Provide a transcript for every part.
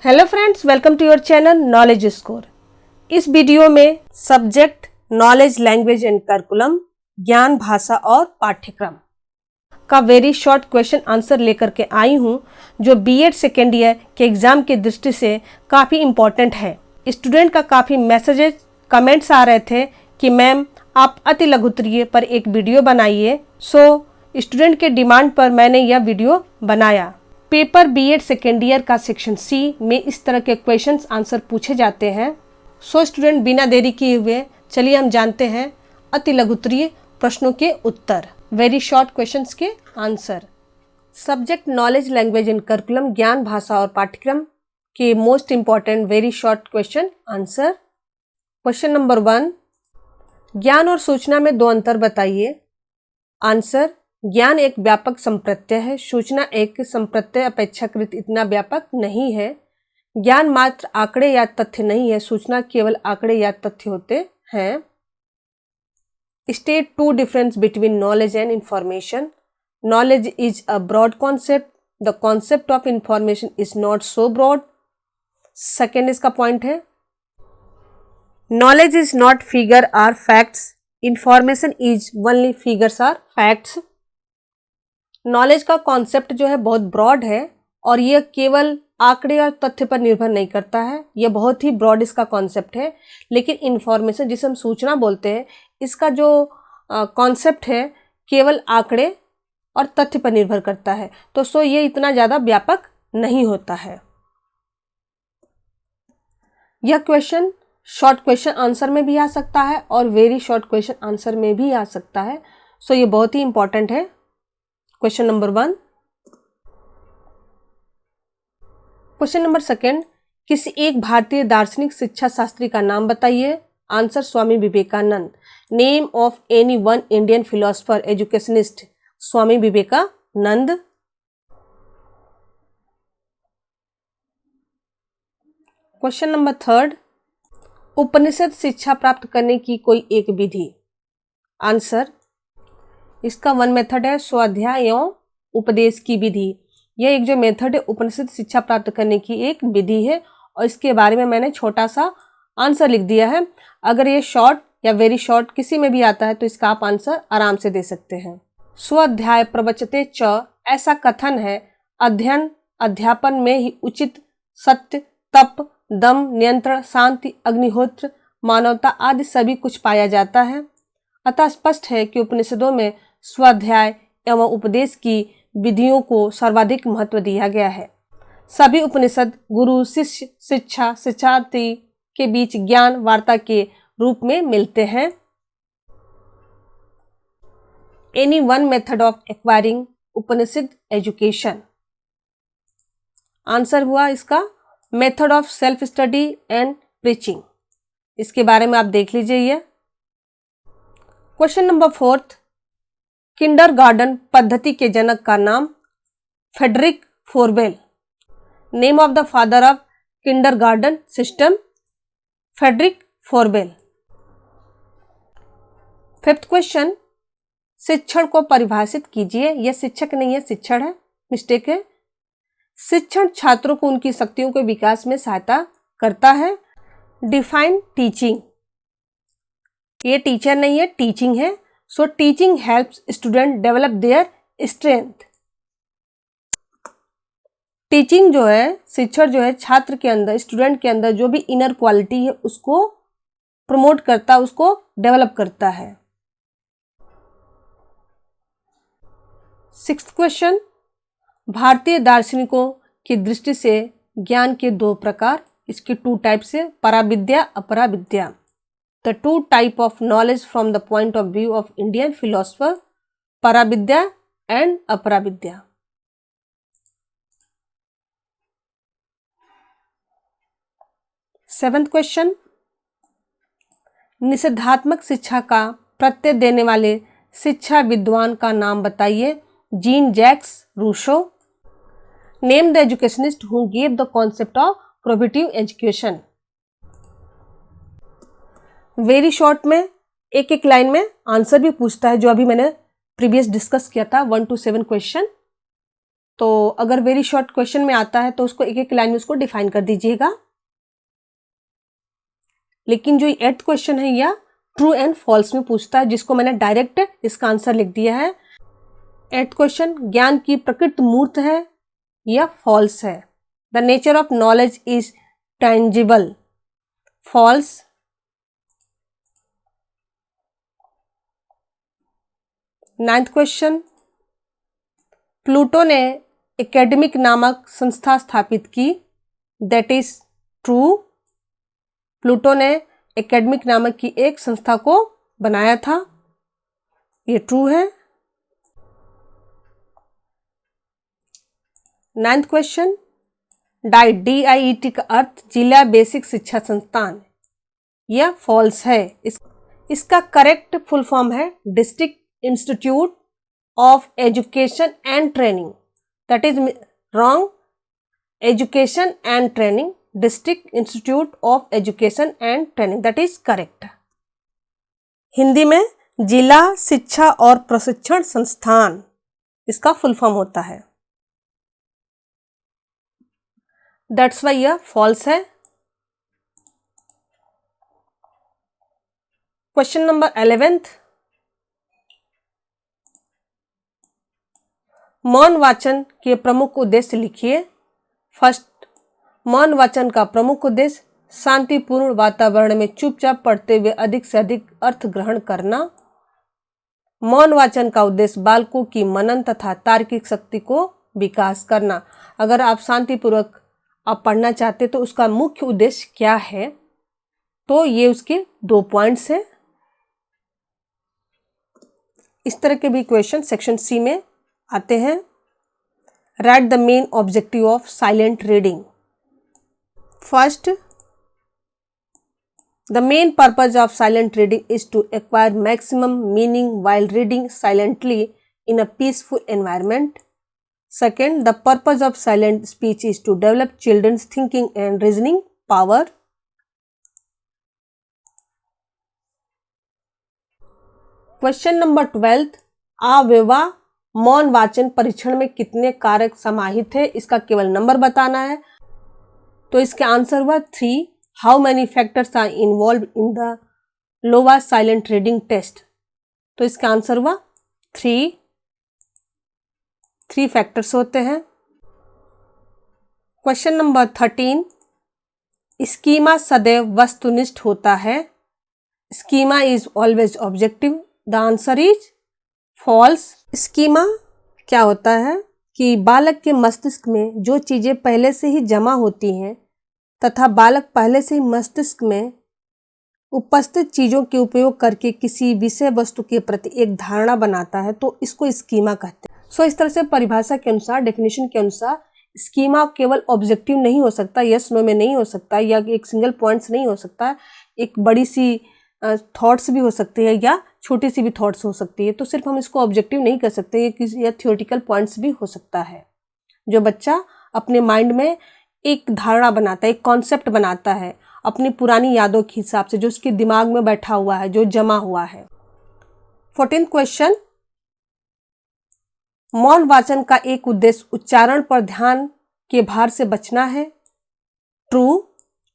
Hello friends, welcome to your channel knowledge score. इस video में subject knowledge language and curriculum ज्ञान भाषा और पाठ्यक्रम का वेरी शॉर्ट क्वेश्चन आंसर लेकर के आई हूँ, जो बीएड सेकेंड ईयर के एग्ज़ाम की दृष्टि से काफ़ी इम्पॉर्टेंट है। स्टूडेंट का काफ़ी मैसेजेस कमेंट्स आ रहे थे कि मैम आप अति लघुत्तरीय पर एक वीडियो बनाइए। सो स्टूडेंट के डिमांड पर मैंने यह वीडियो बनाया। पेपर बीएड सेकेंड ईयर का सेक्शन सी में इस तरह के क्वेश्चंस आंसर पूछे जाते हैं। सो स्टूडेंट, बिना देरी किए हुए चलिए हम जानते हैं अति लघुत्तरीय प्रश्नों के उत्तर, वेरी शॉर्ट क्वेश्चंस के answer. Subject knowledge language and curriculum ज्ञान भाषा और पाठ्यक्रम के most important very short question answer. Question number 1, ज्ञान और सूचना में दो अंतर बताइए। आंसर, ज्ञान एक व्यापक संप्रत्यय है, सूचना एक संप्रत्यय अपेक्षाकृत इतना व्यापक नहीं है। ज्ञान मात्र आंकड़े या तथ्य नहीं है, सूचना केवल आंकड़े या तथ्य होते हैं। State two difference between knowledge and information. Knowledge is a broad concept, the concept of information is not so broad. Second इसका पॉइंट है, knowledge is not figure or facts, information is only figures or facts. Knowledge का concept जो है बहुत broad है और यह केवल आंकड़े और तथ्य पर निर्भर नहीं करता है, यह बहुत ही ब्रॉड इसका कॉन्सेप्ट है। लेकिन इंफॉर्मेशन, जिसे हम सूचना बोलते हैं, इसका जो कॉन्सेप्ट है केवल आंकड़े और तथ्य पर निर्भर करता है। तो सो ये इतना ज़्यादा व्यापक नहीं होता है। यह क्वेश्चन शॉर्ट क्वेश्चन आंसर में भी आ सकता है और वेरी शॉर्ट क्वेश्चन आंसर में भी आ सकता है। सो ये बहुत ही इंपॉर्टेंट है। Question number 1। क्वेश्चन नंबर 2, किसी एक भारतीय दार्शनिक शिक्षा शास्त्री का नाम बताइए। Answer, Swami Vivekananda. Name of any one Indian philosopher educationist. Swami Vivekananda. Question number 3, Upanishad शिक्षा प्राप्त करने की कोई एक विधि। आंसर, इसका वन मेथड है स्वाध्याय एवं उपदेश की विधि। यह एक जो मेथड है उपनिषद शिक्षा प्राप्त करने की एक विधि है और इसके बारे में मैंने छोटा सा आंसर लिख दिया है। अगर ये शॉर्ट या वेरी शॉर्ट किसी में भी आता है तो इसका आप आंसर आराम से दे सकते हैं। स्वाध्याय प्रवचते च, ऐसा कथन है अध्ययन अध्यापन में ही उचित सत्य, तप, दम, नियंत्रण, शांति, अग्निहोत्र, मानवता आदि सभी कुछ पाया जाता है। अतः स्पष्ट है कि उपनिषदों में स्वाध्याय एवं उपदेश की विधियों को सर्वाधिक महत्व दिया गया है। सभी उपनिषद गुरु शिष्य शिक्षा शिक्षार्थी के बीच ज्ञान वार्ता के रूप में मिलते हैं। Any one method of acquiring Upanishad education. Answer हुआ इसका method of self study and preaching. इसके बारे में आप देख लीजिए। ये क्वेश्चन नंबर 4, किंडरगार्टन पद्धति के जनक का नाम। Friedrich Froebel. Name of the father of kindergarten system. Friedrich Froebel. 5th question, शिक्षण को परिभाषित कीजिए। यह शिक्षक नहीं है, शिक्षण है, मिस्टेक है। शिक्षण छात्रों को उनकी शक्तियों के विकास में सहायता करता है। Define teaching. ये टीचर नहीं है, टीचिंग है। So teaching helps student develop their strength. Teaching जो है, शिक्षण जो है, छात्र के अंदर, स्टूडेंट के अंदर जो भी इनर क्वालिटी है उसको प्रमोट करता है, उसको डेवलप करता है। 6th क्वेश्चन, भारतीय दार्शनिकों की दृष्टि से ज्ञान के दो प्रकार, इसके 2 टाइप्स है, paravidya अपराविद्या। The 2 type of knowledge from the point of view of Indian philosopher, Paravidya and Aparavidya. 7th question, निषेधात्मक शिक्षा का प्रत्यय देने वाले शिक्षा विद्वान का नाम बताइए। Jean Jacques Rousseau. Name the educationist who gave the concept of prohibitive education. Very short में एक एक लाइन में आंसर भी पूछता है, जो अभी मैंने प्रीवियस डिस्कस किया था 1 to 7 क्वेश्चन। तो अगर वेरी शॉर्ट क्वेश्चन में आता है तो उसको एक एक लाइन में उसको डिफाइन कर दीजिएगा। लेकिन जो 8th क्वेश्चन है यह ट्रू एंड फॉल्स में पूछता है, जिसको मैंने डायरेक्ट इसका आंसर लिख दिया है। 8th क्वेश्चन, ज्ञान की प्रकृति मूर्त है या फॉल्स है? The nature of knowledge is tangible, false. 9th question, Plato ने एकेडमिक नामक संस्था स्थापित की, दैट इज ट्रू। प्लूटो ने एकेडमिक नामक की एक संस्था को बनाया था, ये ट्रू है। 9th क्वेश्चन, डाइट DIET का अर्थ जिला बेसिक शिक्षा संस्थान, यह फॉल्स है। इसका करेक्ट फुल फॉर्म है district institute of education and training, that is wrong. Education and training, district institute of education and training, that is correct. Hindi में जिला शिक्षा और प्रशिक्षण संस्थान, इसका फुल फॉर्म होता है, दैट्स वाई यह फॉल्स है। क्वेश्चन नंबर 11th, मौन वाचन के प्रमुख उद्देश्य लिखिए। फर्स्ट, मौन वाचन का प्रमुख उद्देश्य शांतिपूर्ण वातावरण में चुपचाप पढ़ते हुए अधिक से अधिक अर्थ ग्रहण करना। मौन वाचन का उद्देश्य बालकों की मनन तथा तार्किक शक्ति को विकास करना। अगर आप शांतिपूर्वक आप पढ़ना चाहते तो उसका मुख्य उद्देश्य क्या है, तो ये उसके 2 पॉइंट्स हैं। इस तरह के भी क्वेश्चन सेक्शन सी में आते हैं। Write the main objective of silent reading. First, the main purpose of silent reading is to acquire maximum meaning while reading silently in a peaceful environment. Second, the purpose of silent speech is to develop children's thinking and reasoning power. Question number 12, अव्ययवाह मौन वाचन परीक्षण में कितने कारक समाहित है, इसका केवल नंबर बताना है। तो इसके आंसर हुआ 3। How many factors are involved in the lower silent reading test, तो इसका आंसर हुआ 3 फैक्टर्स होते हैं। क्वेश्चन नंबर 13, स्कीमा सदैव वस्तुनिष्ठ होता है, schema is always objective, the answer is false. Schema क्या होता है कि बालक के मस्तिष्क में जो चीज़ें पहले से ही जमा होती हैं तथा बालक पहले से ही मस्तिष्क में उपस्थित चीज़ों के उपयोग करके किसी विषय वस्तु के प्रति एक धारणा बनाता है, तो इसको स्कीमा कहते हैं। सो इस तरह से परिभाषा के अनुसार, डेफिनेशन के अनुसार, स्कीमा केवल ऑब्जेक्टिव नहीं हो सकता, यस नो में नहीं हो सकता, या एक सिंगल पॉइंट्स नहीं हो सकता, एक बड़ी सी थॉट्स भी हो सकती है या छोटी सी भी थॉट्स हो सकती है। तो सिर्फ हम इसको ऑब्जेक्टिव नहीं कर सकते, ये किसी या थियोरेटिकल पॉइंट्स भी हो सकता है। जो बच्चा अपने माइंड में एक धारणा बनाता है, एक कॉन्सेप्ट बनाता है अपनी पुरानी यादों के हिसाब से, जो उसके दिमाग में बैठा हुआ है, जो जमा हुआ है। 14th क्वेश्चन, मौन वाचन का एक उद्देश्य उच्चारण पर ध्यान के भार से बचना है, true.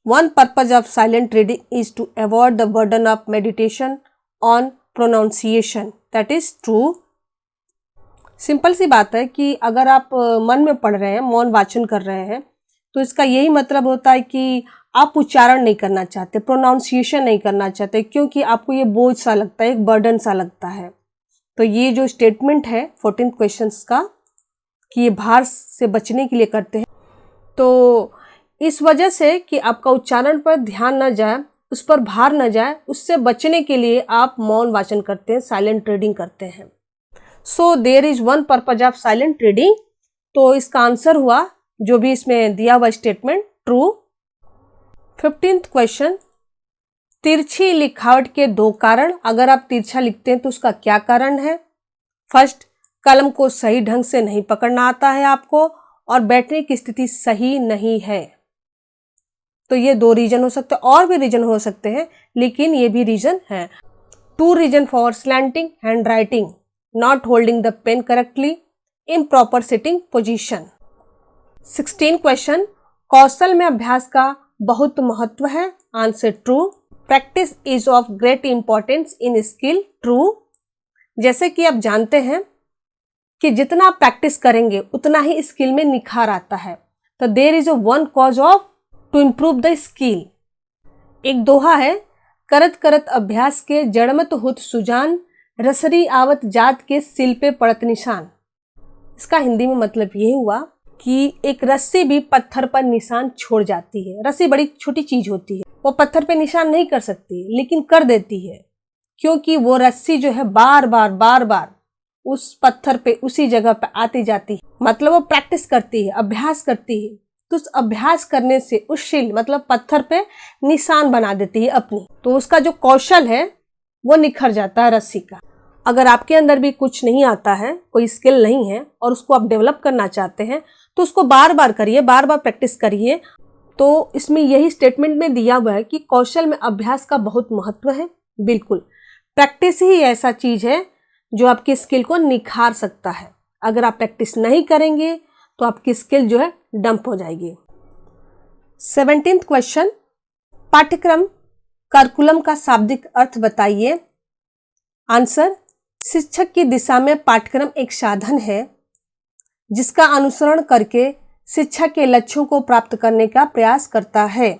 One purpose of silent reading is to avoid the burden of meditation on pronunciation, that is true. Simple सी बात है कि अगर आप मन में पढ़ रहे हैं, मौन वाचन कर रहे हैं, तो इसका यही मतलब होता है कि आप उच्चारण नहीं करना चाहते, प्रोनाउंसिएशन नहीं करना चाहते, क्योंकि आपको ये बोझ सा लगता है, एक बर्डन सा लगता है। तो ये जो स्टेटमेंट है 14th क्वेश्चन का कि ये भार से बचने के लिए करते हैं, तो इस वजह से कि आपका उच्चारण पर ध्यान न जाए, उस पर भार न जाए, उससे बचने के लिए आप मौन वाचन करते हैं, साइलेंट रीडिंग करते हैं। So there is one purpose of silent reading, तो इसका आंसर हुआ जो भी इसमें दिया हुआ स्टेटमेंट, ट्रू। 15th क्वेश्चन, तिरछी लिखावट के 2 कारण, अगर आप तिरछा लिखते हैं तो उसका क्या कारण है? फर्स्ट, कलम को सही ढंग से नहीं पकड़ना आता है आपको, और बैठने की स्थिति सही नहीं है। तो ये 2 रीजन हो सकते हैं, और भी रीजन हो सकते हैं, लेकिन ये भी रीजन है। 2 reason for slanting handwriting, not holding the pen correctly, in proper sitting position. 16 question, कौशल में अभ्यास का बहुत महत्व है। Answer true. Practice is of great importance in skill. True. जैसे कि आप जानते हैं कि जितना आप प्रैक्टिस करेंगे उतना ही स्किल में निखार आता है। तो there is a one cause of to improve the skill. एक दोहा है, करत करत अभ्यास के जड़मत होत सुजान, रसरी आवत जात के सिल पे पड़त निशान। इसका हिंदी में मतलब ये हुआ कि एक रस्सी भी पत्थर पर निशान छोड़ जाती है। रस्सी बड़ी छोटी चीज होती है, वो पत्थर पे निशान नहीं कर सकती लेकिन कर देती है, क्योंकि वो रस्सी जो है बार बार उस पत्थर पे उसी जगह पे आती जाती है। मतलब वो प्रैक्टिस करती है, अभ्यास करती है, तो उस अभ्यास करने से उस शिल मतलब पत्थर पे निशान बना देती है अपनी। तो उसका जो कौशल है वो निखर जाता है रस्सी का। अगर आपके अंदर भी कुछ नहीं आता है, कोई स्किल नहीं है और उसको आप डेवलप करना चाहते हैं, तो उसको बार बार करिए, बार बार प्रैक्टिस करिए। तो इसमें यही स्टेटमेंट में दिया हुआ है कि कौशल में अभ्यास का बहुत महत्व है। बिल्कुल, प्रैक्टिस ही ऐसा चीज है जो आपकी स्किल को निखार सकता है। अगर आप प्रैक्टिस नहीं करेंगे तो आपकी स्किल जो है डंप हो जाएगी। 17th क्वेश्चन, पाठ्यक्रम करिकुलम का शाब्दिक अर्थ बताइए। आंसर, शिक्षक की दिशा में पाठ्यक्रम एक साधन है जिसका अनुसरण करके शिक्षा के लक्ष्यों को प्राप्त करने का प्रयास करता है।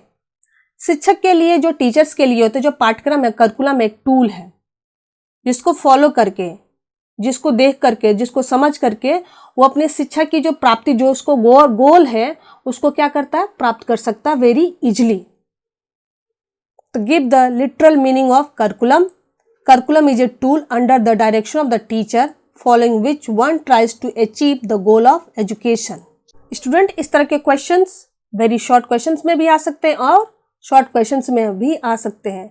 शिक्षक के लिए, जो टीचर्स के लिए होते, जो पाठ्यक्रम है, करिकुलम एक टूल है जिसको फॉलो करके, जिसको देख करके, जिसको समझ करके वो अपने शिक्षा की जो प्राप्ति, जो उसको गोल है, उसको क्या करता है, प्राप्त कर सकता है वेरी इजिली। तो give the literal meaning of curriculum. Curriculum is a tool under the direction of the teacher, following which one tries to achieve the goal of education. Student, इस तरह के क्वेश्चंस वेरी शॉर्ट क्वेश्चंस में भी आ सकते हैं और short questions में भी आ सकते हैं।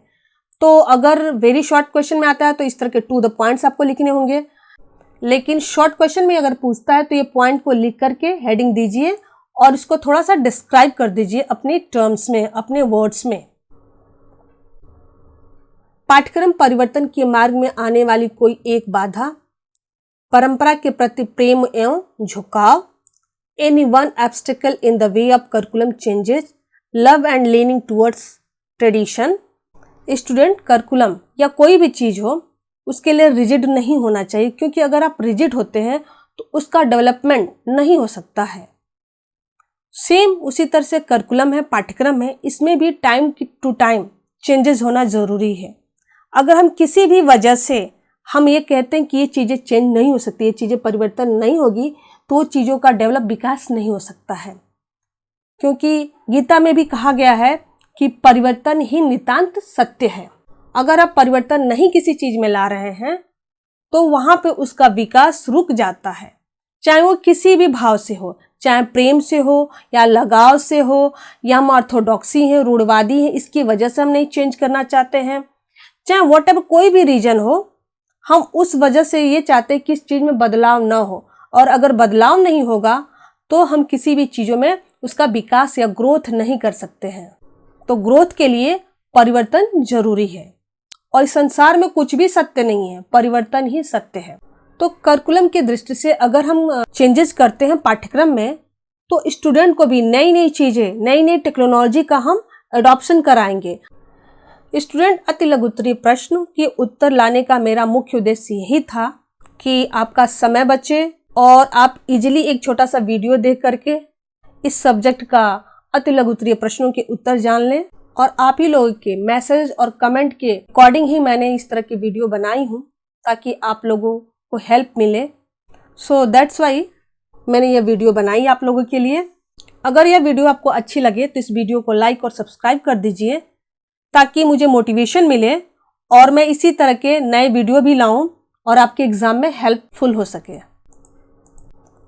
तो अगर वेरी शॉर्ट क्वेश्चन में आता है तो इस तरह के टू द पॉइंट्स आपको लिखने होंगे, लेकिन शॉर्ट क्वेश्चन में अगर पूछता है तो ये पॉइंट को लिख करके हेडिंग दीजिए और इसको थोड़ा सा डिस्क्राइब कर दीजिए अपने टर्म्स में, अपने वर्ड्स में। पाठ्यक्रम परिवर्तन के मार्ग में आने वाली कोई एक बाधा, परंपरा के प्रति प्रेम एवं झुकाव, any one obstacle in the way of curriculum changes, love and leaning towards tradition. Student, curriculum या कोई भी चीज हो उसके लिए रिजिड नहीं होना चाहिए, क्योंकि अगर आप रिजिड होते हैं तो उसका डेवलपमेंट नहीं हो सकता है। सेम उसी तरह से करिकुलम है, पाठ्यक्रम है, इसमें भी टाइम टू टाइम चेंजेस होना जरूरी है। अगर हम किसी भी वजह से हम ये कहते हैं कि ये चीज़ें चेंज नहीं हो सकती, ये चीज़ें परिवर्तन नहीं होगी, तो चीज़ों का डेवलप विकास नहीं हो सकता है। क्योंकि गीता में भी कहा गया है कि परिवर्तन ही नितांत सत्य है। अगर आप परिवर्तन नहीं किसी चीज़ में ला रहे हैं तो वहाँ पे उसका विकास रुक जाता है, चाहे वो किसी भी भाव से हो, चाहे प्रेम से हो या लगाव से हो, या हम ऑर्थोडॉक्सी हैं, रूढ़वादी हैं, इसकी वजह से हम नहीं चेंज करना चाहते हैं, चाहे वॉट एवर कोई भी रीजन हो, हम उस वजह से ये चाहते हैं कि इस चीज़ में बदलाव ना हो। और अगर बदलाव नहीं होगा तो हम किसी भी चीज़ों में उसका विकास या ग्रोथ नहीं कर सकते हैं। तो ग्रोथ के लिए परिवर्तन जरूरी है और इस संसार में कुछ भी सत्य नहीं है, परिवर्तन ही सत्य है। तो करिकुलम की दृष्टि से अगर हम चेंजेस करते हैं पाठ्यक्रम में तो स्टूडेंट को भी नई नई चीज़ें, नई नई टेक्नोलॉजी का हम एडॉप्शन कराएंगे। स्टूडेंट, अति लघु उत्तरीय प्रश्न के उत्तर लाने का मेरा मुख्य उद्देश्य यही था कि आपका समय बचे और आप इजीली एक छोटा सा वीडियो देख करके इस सब्जेक्ट का अति लघु उत्तरीय प्रश्नों के उत्तर जान लें। और आप ही लोगों के मैसेज और कमेंट के अकॉर्डिंग ही मैंने इस तरह की वीडियो बनाई हूँ ताकि आप लोगों को हेल्प मिले। सो दैट्स वाई मैंने ये वीडियो बनाई आप लोगों के लिए। अगर यह वीडियो आपको अच्छी लगे तो इस वीडियो को लाइक और सब्सक्राइब कर दीजिए ताकि मुझे मोटिवेशन मिले और मैं इसी तरह के नए वीडियो भी लाऊं और आपके एग्जाम में हेल्पफुल हो सके।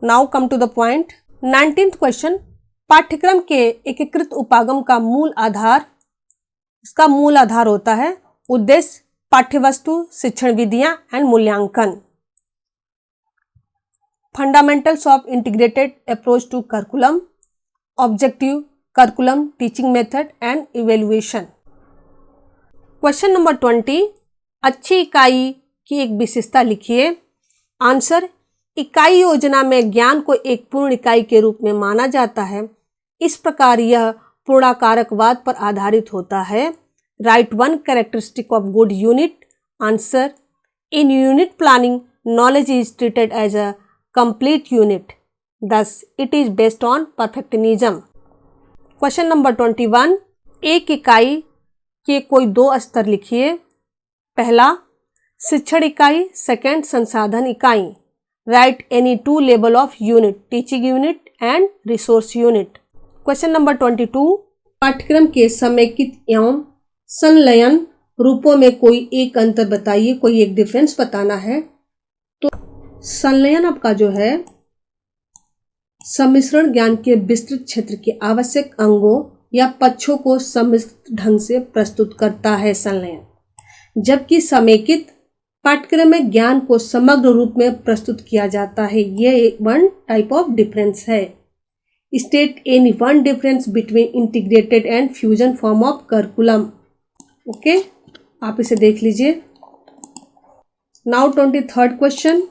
Now come to the point. 19th question, पाठ्यक्रम के एकीकृत उपागम का मूल आधार, इसका मूल आधार होता है उद्देश्य, पाठ्यवस्तु, शिक्षण विधियां एंड मूल्यांकन। Fundamentals of integrated approach to curriculum, objective, curriculum, teaching method and evaluation. Question number 20, अच्छी इकाई की एक विशेषता लिखिए। आंसर, इकाई योजना में ज्ञान को एक पूर्ण इकाई के रूप में माना जाता है। इस प्रकार यह पूर्णाकारकवाद पर आधारित होता है। Right one characteristic of good unit. Answer, in unit planning knowledge is treated as a complete unit, thus it is based on perfectionism. Question number 21, एक इकाई के कोई दो स्तर लिखिए। पहला शिक्षण इकाई, सेकंड संसाधन इकाई। Right any two level of unit, teaching unit and resource unit. Question number 22, पाठ्यक्रम के समेकित एवं संलयन रूपों में कोई एक अंतर बताइए, कोई एक डिफरेंस बताना है। तो संलयन आपका जो है सम्मिश्रण ज्ञान के विस्तृत क्षेत्र के आवश्यक अंगों या पक्षों को सम्मिश्रित ढंग से प्रस्तुत करता है संलयन, जबकि समेकित पाठ्यक्रम में ज्ञान को समग्र रूप में प्रस्तुत किया जाता है। यह एक वन टाइप ऑफ डिफरेंस है। State any one difference between integrated and fusion form of curriculum. Okay, आप इसे देख लीजिए। नाउ 23rd क्वेश्चन,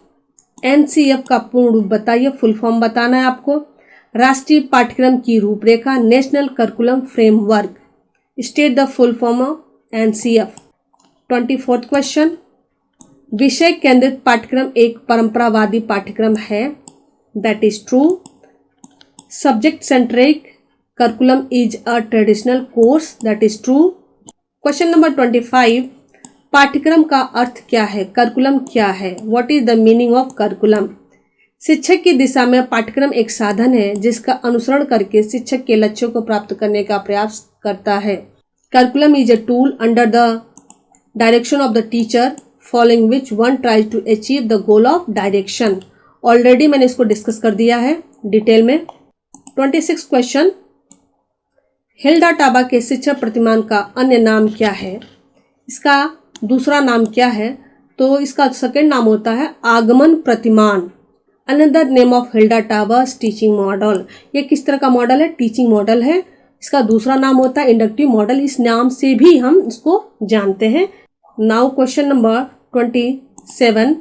एनसीएफ का पूर्ण रूप बताइए, फुल फॉर्म बताना है आपको। राष्ट्रीय पाठ्यक्रम की रूपरेखा, national curriculum framework. State the full form of NCF. 24th question, विषय केंद्रित पाठ्यक्रम एक परंपरावादी पाठ्यक्रम है, that is true. Subject centric curriculum is a traditional course, that is true. Question number 25, पाठ्यक्रम का अर्थ क्या है, करिकुलम क्या है, what is the meaning of curriculum. शिक्षक की दिशा में पाठ्यक्रम एक साधन है जिसका अनुसरण करके शिक्षक के लक्ष्यों को प्राप्त करने का प्रयास करता है। Curriculum is a tool under the direction of the teacher following which one tries to achieve the goal of direction. Already मैंने इसको डिस्कस कर दिया है डिटेल में। 26 क्वेश्चन, हिल्डा टाबा के शिक्षक प्रतिमान का अन्य नाम क्या है, इसका दूसरा नाम क्या है। तो इसका सेकंड नाम होता है आगमन प्रतिमान। Another name of Hilda Taba's teaching model. ये किस तरह का मॉडल है, टीचिंग मॉडल है। इसका दूसरा नाम होता है इंडक्टिव मॉडल, इस नाम से भी हम इसको जानते हैं। नाउ क्वेश्चन नंबर 27,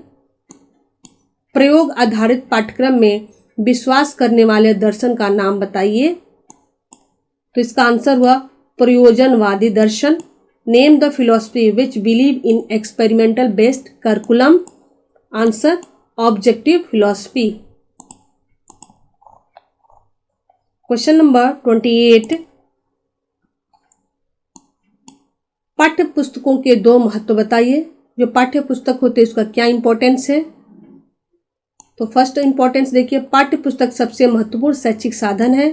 प्रयोग आधारित पाठ्यक्रम में विश्वास करने वाले दर्शन का नाम बताइए। तो इसका आंसर हुआ प्रयोजनवादी दर्शन। Name the philosophy which believe in experimental based curriculum. Answer, objective philosophy. Question number 28, पाठ्य पुस्तकों के दो महत्व बताइए। जो पाठ्य पुस्तक होते हैं उसका क्या इंपॉर्टेंस है। तो फर्स्ट इंपॉर्टेंस देखिए, पाठ्य पुस्तक सबसे महत्वपूर्ण शैक्षिक साधन है।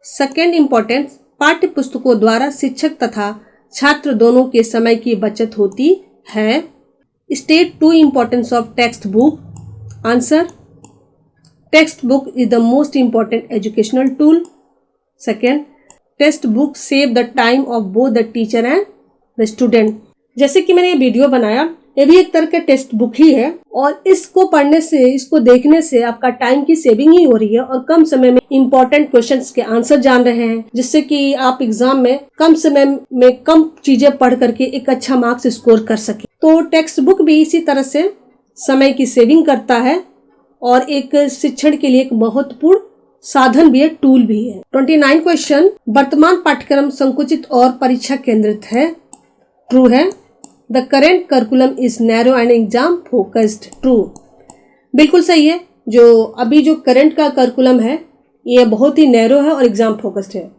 सेकेंड इंपॉर्टेंस, पाठ्य पुस्तकों द्वारा शिक्षक तथा छात्र दोनों के समय की बचत होती है। State two importance of text book. Answer, text book is the most important educational tool. Second, text book save the time of both the teacher and the student. जैसे कि मैंने ये वीडियो बनाया, ये भी एक तरह का टेक्स्ट बुक ही है और इसको पढ़ने से, इसको देखने से आपका टाइम की सेविंग ही हो रही है और कम समय में इंपॉर्टेंट क्वेश्चंस के आंसर जान रहे हैं, जिससे कि आप एग्जाम में कम समय में कम चीजें पढ़ करके एक अच्छा मार्क्स स्कोर कर सके। तो टेक्स्ट बुक भी इसी तरह से समय की सेविंग करता है और एक शिक्षण के लिए एक महत्वपूर्ण साधन भी है, टूल भी है। 29 क्वेश्चन, वर्तमान पाठ्यक्रम संकुचित और परीक्षा केंद्रित है। ट्रू है। The current curriculum is narrow and exam focused. True, बिल्कुल सही है। जो अभी जो करंट का करिकुलम है ये बहुत ही नैरो है और एग्जाम फोकस्ड है।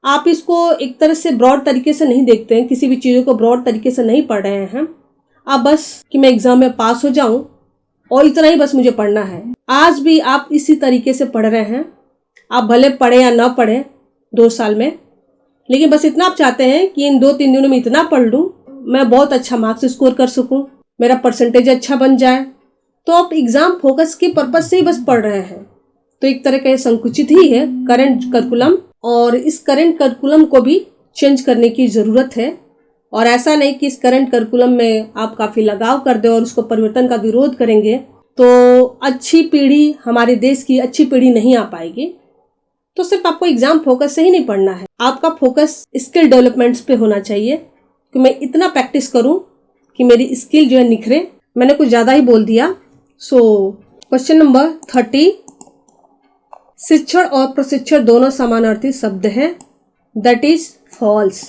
आप इसको एक तरह से ब्रॉड तरीके से नहीं देखते हैं, किसी भी चीज़ों को ब्रॉड तरीके से नहीं पढ़ रहे हैं आप, बस कि मैं एग्जाम में पास हो जाऊं और इतना ही बस मुझे पढ़ना है। आज भी आप इसी तरीके से पढ़ रहे हैं, आप भले पढ़े या ना पढ़े 2 साल में, लेकिन बस इतना आप चाहते हैं कि इन 2-3 दिनों में इतना पढ़ लूँ, मैं बहुत अच्छा मार्क्स स्कोर कर सकूं, मेरा परसेंटेज अच्छा बन जाए। तो आप एग्जाम फोकस के पर्पज से ही बस पढ़ रहे हैं। तो एक तरह का संकुचित ही है करंट करिकुलम, और इस करंट करिकुलम को भी चेंज करने की ज़रूरत है। और ऐसा नहीं कि इस करंट करिकुलम में आप काफ़ी लगाव कर दें और उसको परिवर्तन का विरोध करेंगे तो अच्छी पीढ़ी, हमारे देश की अच्छी पीढ़ी नहीं आ पाएगी। तो सिर्फ आपको एग्जाम फोकस से ही नहीं पढ़ना है, आपका फोकस स्किल डेवलपमेंट्स पे होना चाहिए कि मैं इतना प्रैक्टिस करूं कि मेरी स्किल जो है निखरे। मैंने कुछ ज़्यादा ही बोल दिया, सो क्वेश्चन नंबर 30, शिक्षण और प्रशिक्षण दोनों समानार्थी शब्द हैं, दैट इज फॉल्स।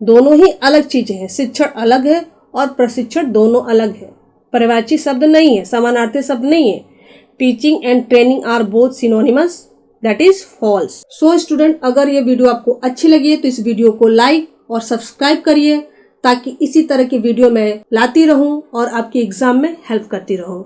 दोनों ही अलग चीजें हैं, शिक्षण अलग है और प्रशिक्षण दोनों अलग है, पर्यायवाची शब्द नहीं है, समानार्थी शब्द नहीं है। Teaching and training are both synonymous, that is false. So student, अगर ये वीडियो आपको अच्छी लगी है तो इस वीडियो को लाइक और सब्सक्राइब करिए, ताकि इसी तरह की वीडियो मैं लाती रहूं और आपकी एग्जाम में हेल्प करती रहूं।